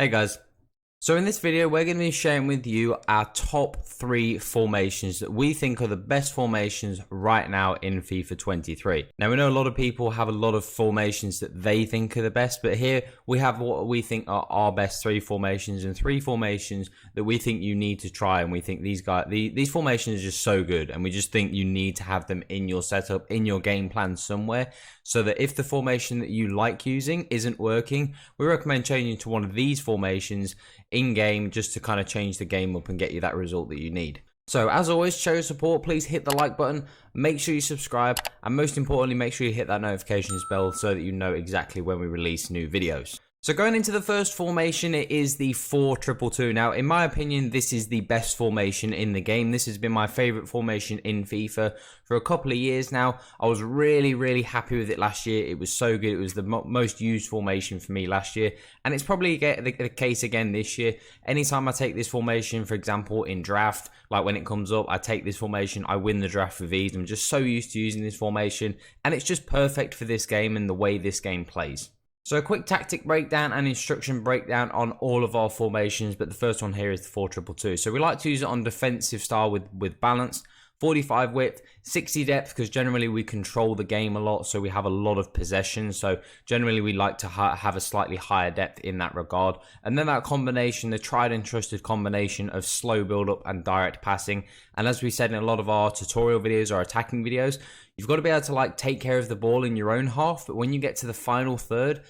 Hey guys, so in this video we're going to be sharing with you our top 3 formations that we think are the best formations right now in FIFA 23. Now we know a lot of people have a lot of formations that they think are the best, but here we have what we think are our best 3 formations and 3 formations that we think you need to try, and we think these formations are just so good, and we just think you need to have them in your setup, in your game plan somewhere, so that if the formation that you like using isn't working, we recommend changing to one of these formations in game just to kind of change the game up and get you that result that you need. So as always, show your support, please hit the like button, make sure you subscribe, and most importantly make sure you hit that notifications bell so that you know exactly when we release new videos. So going into the first formation, it is the 4-2-2. Now, in my opinion, this is the best formation in the game. This has been my favorite formation in FIFA for a couple of years now. I was really happy with it last year. It was so good. It was the most used formation for me last year, and it's probably the case again this year. Anytime I take this formation, for example, in draft, like when it comes up, I take this formation, I win the draft with ease. I'm just so used to using this formation, and it's just perfect for this game and the way this game plays. So a quick tactic breakdown and instruction breakdown on all of our formations, but the first one here is the 4-2-2. So we like to use it on defensive style with balance, 45 width, 60 depth, because generally we control the game a lot, so we have a lot of possession, so generally we like to have a slightly higher depth in that regard. And then that combination, the tried and trusted combination of slow build up and direct passing. And as we said in a lot of our tutorial videos or attacking videos, you've got to be able to take care of the ball in your own half, but when you get to the final third,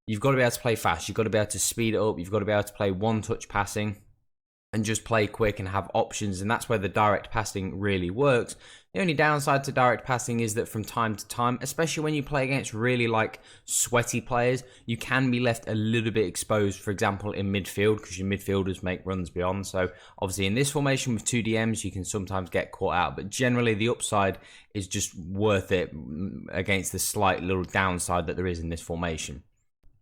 you've got to be able to play fast, you've got to be able to speed it up, you've got to be able to play one-touch passing and just play quick and have options, and that's where the direct passing really works. The only downside to direct passing is that from time to time, especially when you play against really sweaty players, you can be left a little bit exposed, for example in midfield, because your midfielders make runs beyond. So obviously in this formation with 2 DMs you can sometimes get caught out, but generally the upside is just worth it against the slight little downside that there is in this formation.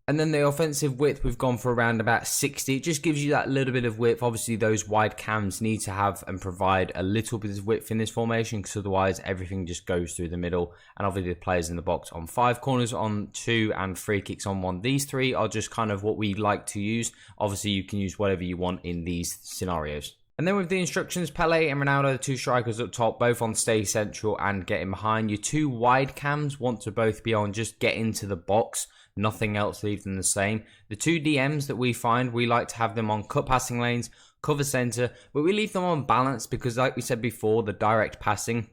And then the offensive width, we've gone for around about 60. It just gives you that little bit of width. Obviously, those wide cams need to have and provide a little bit of width in this formation, because otherwise everything just goes through the middle. And obviously the players in the box on 5, corners on 2, and free kicks on 1. These 3 are just kind of what we like to use. Obviously, you can use whatever you want in these scenarios. And then with the instructions, Pele and Ronaldo, the 2 strikers up top, both on stay central and getting behind. Your 2 wide cams want to both be on just get into the box. Nothing else, leave them the same. The 2 DMs that we find, we like to have them on cut passing lanes, cover center, but we leave them on balance because, like we said before, the direct passing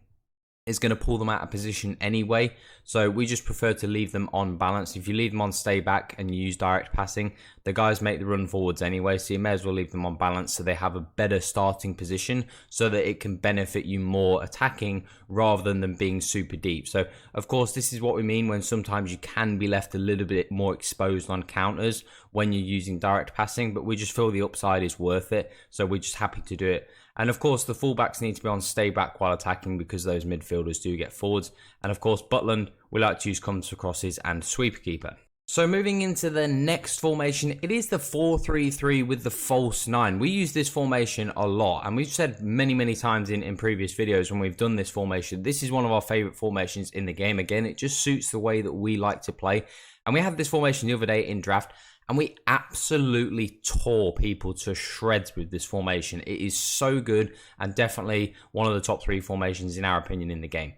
is going to pull them out of position anyway, so we just prefer to leave them on balance. If you leave them on stay back and you use direct passing, the guys make the run forwards anyway, so you may as well leave them on balance so they have a better starting position, so that it can benefit you more attacking rather than them being super deep. So of course this is what we mean when sometimes you can be left a little bit more exposed on counters when you're using direct passing, but we just feel the upside is worth it, so we're just happy to do it. And of course the fullbacks need to be on stay back while attacking, because those midfielders do get forwards. And of course Butland, we like to use counter crosses and sweeper keeper. So moving into the next formation, it is the 4-3-3 with the false 9. We use this formation a lot, and we've said many times in previous videos when we've done this formation, this is one of our favorite formations in the game. Again, it just suits the way that we like to play. And we had this formation the other day in draft, and we absolutely tore people to shreds with this formation. It is so good, and definitely one of the top 3 formations in our opinion in the game.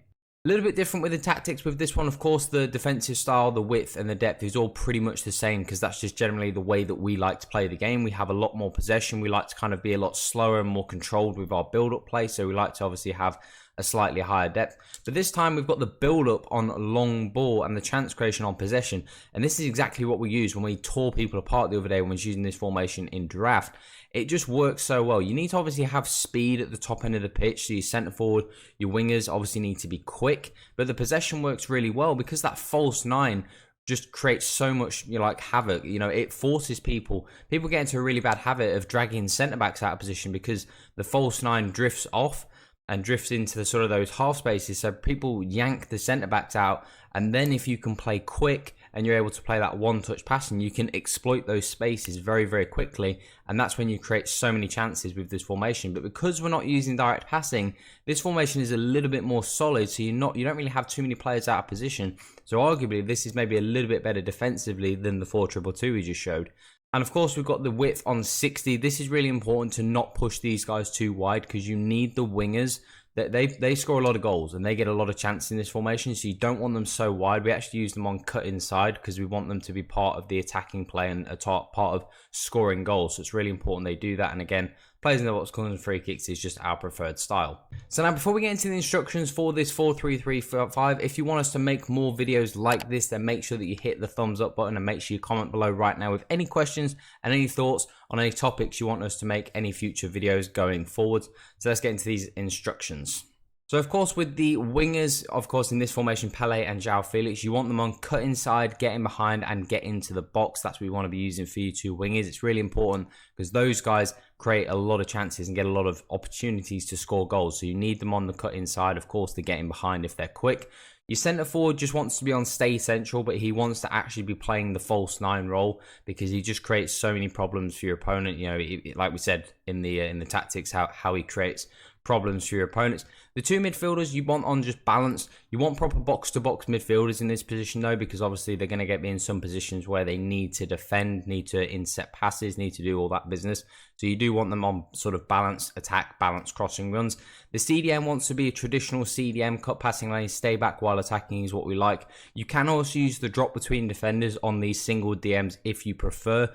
A little bit different with the tactics with this one. Of course, the defensive style, the width and the depth is all pretty much the same, because that's just generally the way that we like to play the game. We have a lot more possession. We like to kind of be a lot slower and more controlled with our build-up play, so we like to obviously have a slightly higher depth. But this time we've got the build-up on long ball and the chance creation on possession, and this is exactly what we use when we tore people apart the other day when we was using this formation in draft. It just works so well. You need to obviously have speed at the top end of the pitch, so your centre forward, your wingers obviously need to be quick, but the possession works really well because that false 9 just creates so much havoc. It forces people get into a really bad habit of dragging centre backs out of position, because the false 9 drifts off and drifts into the sort of those half spaces, so people yank the centre backs out, and then if you can play quick and you're able to play that one-touch passing, you can exploit those spaces very quickly, and that's when you create so many chances with this formation. But because we're not using direct passing, this formation is a little bit more solid, so you don't really have too many players out of position. So arguably this is maybe a little bit better defensively than the 4-2-2 we just showed. And of course, we've got the width on 60. This is really important to not push these guys too wide because you need the wingers. They score a lot of goals and they get a lot of chances in this formation, so you don't want them so wide. We actually use them on cut inside because we want them to be part of the attacking play and a part of scoring goals. So it's really important they do that. And again, players in the box, corners and free kicks is just our preferred style. So now before we get into the instructions for this 4-3-3-5, if you want us to make more videos like this, then make sure that you hit the thumbs up button and make sure you comment below right now with any questions and any thoughts on any topics you want us to make any future videos going forward. So let's get into these instructions. So of course with the wingers, of course in this formation, Pele and João Felix, you want them on cut inside, get in behind and get into the box. That's what we want to be using for you two wingers. It's really important because those guys create a lot of chances and get a lot of opportunities to score goals. So you need them on the cut inside, of course, to get in behind if they're quick. Your centre forward just wants to be on stay central, but he wants to actually be playing the false nine role because he just creates so many problems for your opponent. You know, like we said in the tactics, how he creates problems for your opponents. The two midfielders you want on just balance. You want proper box-to-box midfielders in this position though, because obviously they're going to get in some positions where they need to defend, need to intercept passes, need to do all that business. So you do want them on sort of balance attack, balance crossing runs. The CDM wants to be a traditional CDM, cut passing lanes, stay back while attacking is what we like. You can also use the drop between defenders on these single DMs if you prefer.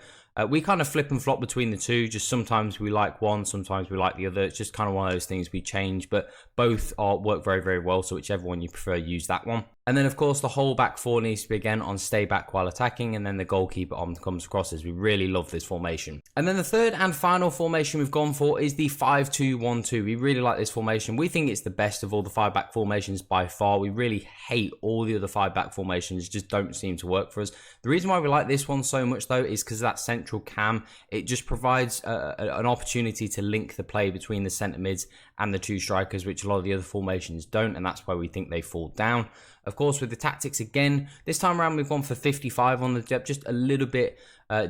We kind of flip and flop between the two. Just sometimes we like one, sometimes we like the other. It's just kind of one of those things we change, but both work very, very well. So whichever one you prefer, use that one. And then, of course, the whole back four needs to be, again, on stay back while attacking, and then the goalkeeper on comes crosses. We really love this formation. And then the third and final formation we've gone for is the 5-2-1-2. We really like this formation. We think it's the best of all the five-back formations by far. We really hate all the other five-back formations. Just don't seem to work for us. The reason why we like this one so much, though, is because that central cam, it just provides an opportunity to link the play between the centre mids and the two strikers, which a lot of the other formations don't, and that's why we think they fall down. Of course, with the tactics, again, this time around we've gone for 55 on the depth, just a little bit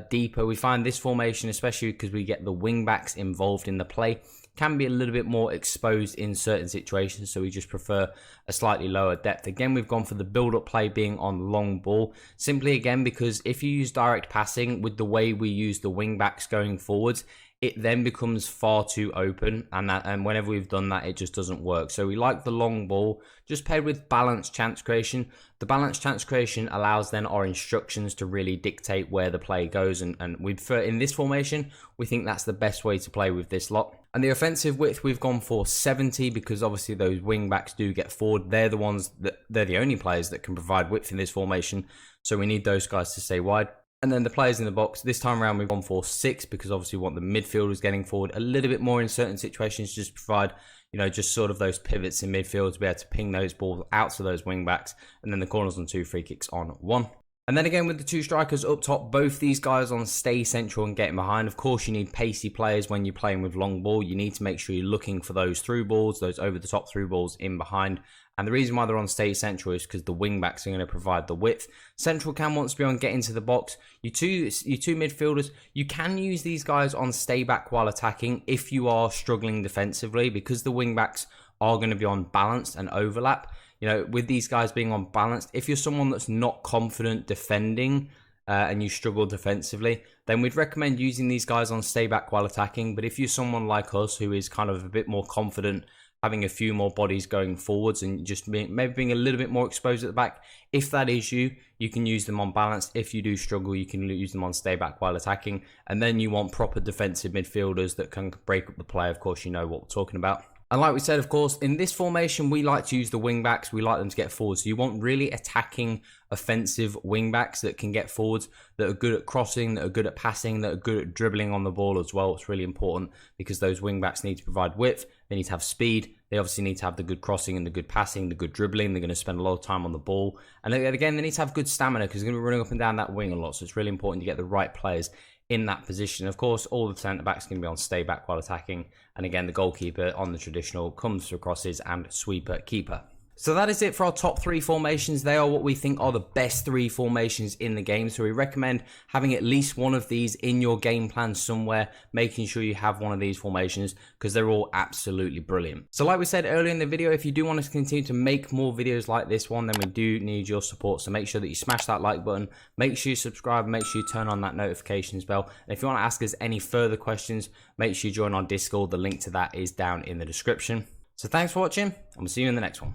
deeper. We find this formation, especially because we get the wing backs involved in the play, can be a little bit more exposed in certain situations, so we just prefer a slightly lower depth. Again, we've gone for the build-up play being on long ball, simply again because if you use direct passing with the way we use the wing backs going forwards, it then becomes far too open, and whenever we've done that, it just doesn't work. So we like the long ball, just paired with balanced chance creation. The balanced chance creation allows then our instructions to really dictate where the play goes, and we prefer in this formation, we think that's the best way to play with this lot. And the offensive width, we've gone for 70 because obviously those wing backs do get forward. They're the only players that can provide width in this formation, so we need those guys to stay wide. And then the players in the box, this time around we've gone for 6 because obviously we want the midfielders getting forward a little bit more in certain situations, just provide, you know, just sort of those pivots in midfield to be able to ping those balls out to those wing backs, and then the corners on 2, free kicks on 1. And then again with the two strikers up top, both these guys on stay central and getting behind. Of course, you need pacey players when you're playing with long ball. You need to make sure you're looking for those through balls, those over the top through balls in behind. And the reason why they're on stay central is because the wing backs are going to provide the width. Central cam wants to be on get into the box. You two midfielders, you can use these guys on stay back while attacking if you are struggling defensively, because the wing backs are going to be on balanced and overlap. You know, with these guys being on balanced, if you're someone that's not confident defending and you struggle defensively, then we'd recommend using these guys on stay back while attacking. But if you're someone like us who is kind of a bit more confident, having a few more bodies going forwards and just maybe being a little bit more exposed at the back, if that is you, you can use them on balance. If you do struggle, you can use them on stay back while attacking. And then you want proper defensive midfielders that can break up the play. Of course, you know what we're talking about. And like we said, of course, in this formation, we like to use the wing backs. We like them to get forward. So you want really attacking, offensive wing backs that can get forwards, that are good at crossing, that are good at passing, that are good at dribbling on the ball as well. It's really important because those wing backs need to provide width. They need to have speed. They obviously need to have the good crossing and the good passing, the good dribbling. They're going to spend a lot of time on the ball. And again, they need to have good stamina because they're going to be running up and down that wing a lot. So it's really important to get the right players in that position. Of course, all the centre backs can be on stay back while attacking, and again the goalkeeper on the traditional comes for crosses and sweeper keeper. So that is it for our top 3 formations. They are what we think are the best 3 formations in the game. So we recommend having at least one of these in your game plan somewhere, making sure you have one of these formations because they're all absolutely brilliant. So like we said earlier in the video, if you do want us to continue to make more videos like this one, then we do need your support. So make sure that you smash that like button, make sure you subscribe, make sure you turn on that notifications bell. And if you want to ask us any further questions, make sure you join our Discord. The link to that is down in the description. So thanks for watching, and we'll see you in the next one.